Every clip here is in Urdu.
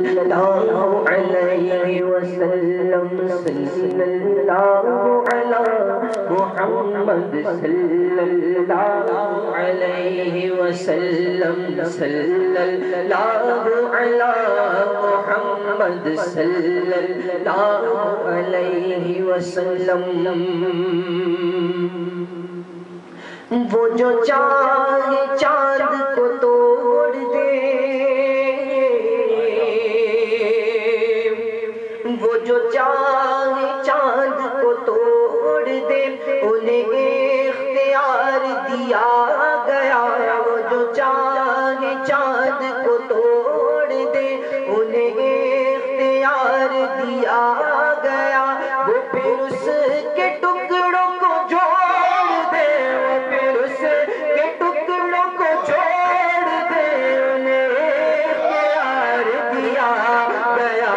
الله عليه وسلم صلى الله على محمد صلى الله عليه وسلم صلى الله على محمد صلى الله عليه وسلم وہ جو چاہے چاند کو توڑ دے وہ جو چاہے چاند کو توڑ دے انہیں اختیار دیا گیا وہ جو چاہے چاند کو توڑ دے انہیں اختیار دیا گیا وہ پھر اس کے ٹکڑوں کو جوڑ دے وہ پھر اس کے ٹکڑوں کو جوڑ دے انہیں اختیار دیا گیا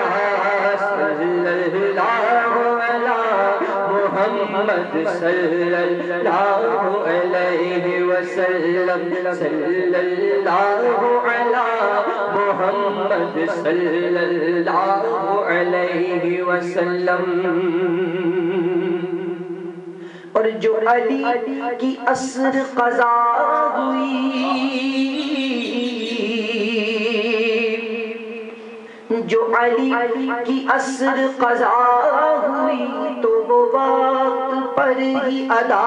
محمد صلی اللہ علیہ وسلم صلی اللہ علی محمد صلی اللہ علیہ وسلم اور جو علی کی عصر قضا ہوئی جو علی کی عصر قضا ہوئی تو وہ وقت پر ہی ادا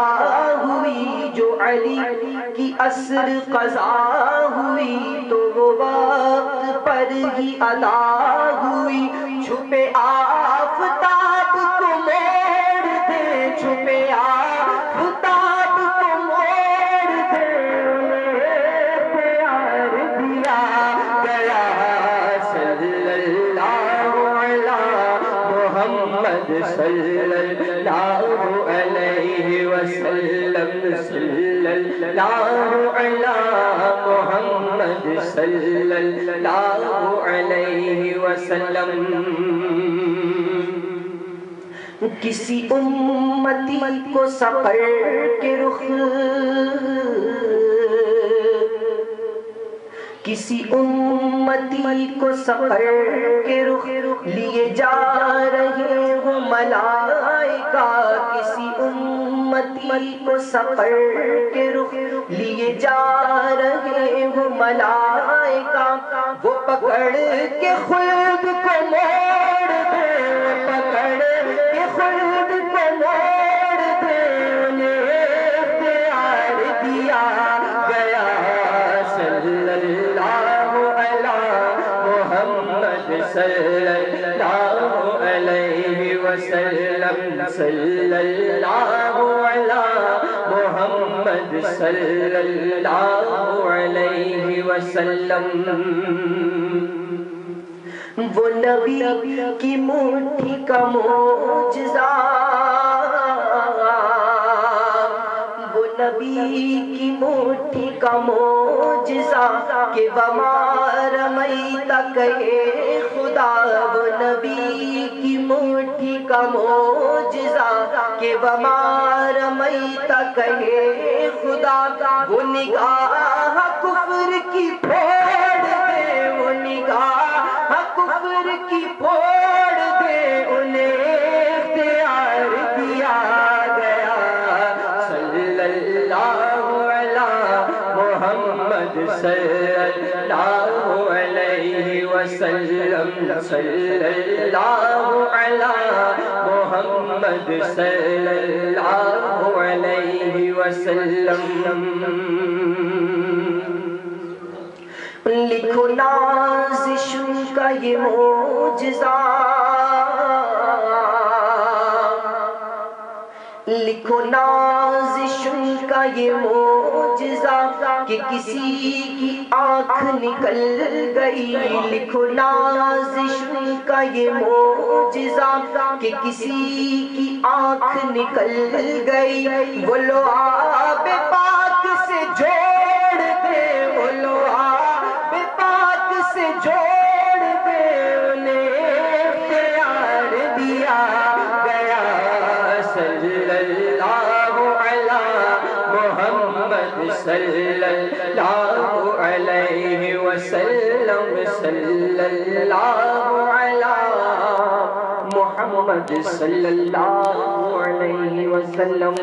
ہوئی جو علی کی عصر قضا ہوئی تو وہ وقت پر ہی ادا ہوئی چھپے آفتاب کو موڑ دے چھپے آفتاب کو موڑ دے پیار دیا گیا محمد صلی اللہ علیہ وسلم صلی اللہ علی محمد صلی اللہ علیہ وسلم کسی امتی کو سفر کے رخ کسی امتی کو سفر کے رخ لیے جا رہے ہو ملائکہ کسی امتی کو سفر کے رخ لیے جا رہے ہو ملائکہ وہ پکڑ کے خلد کو موڑ دے وہ پکڑ کے خلد کو موڑ دے انہیں اختیار دیا گیا صلی اللہ صلی اللہ علیہ وسلم صلی اللہ علی محمد صلی اللہ علیہ وسلم وہ نبی کی مٹھی کا معجزہ وہ نبی کی مٹھی کا معجزہ کہ وما رمیت کہے خدا وہ نبی کی مٹھی کا معجزہ کہ وما رمیت کہے خدا وہ نگاہ کفر کی پھوڑ دے وہ نگاہ کفر کی پھوڑ دے انہیں اختیار دیا گیا صلی اللہ علی محمد صلی اللہ علیہ وسلم صلی اللہ علی محمد صلی اللہ علیہ وسلم لکھو نازشوں کا یہ معجزہ لکھو نازشوں کا یہ معجزہ کہ کسی کی آنکھ نکل گئی لکھو نازشوں کا یہ معجزہ کہ کسی کی آنکھ نکل گئی وہ لعاب پاک سے جوڑ دے وہ لعاب پاک سے جوڑ دے انہیں اختیار دیا گیا صلی اللہ علی محمد صلی اللہ علیہ وسلم صلی صلی اللہ علی محمد صلی اللہ علیہ وسلم.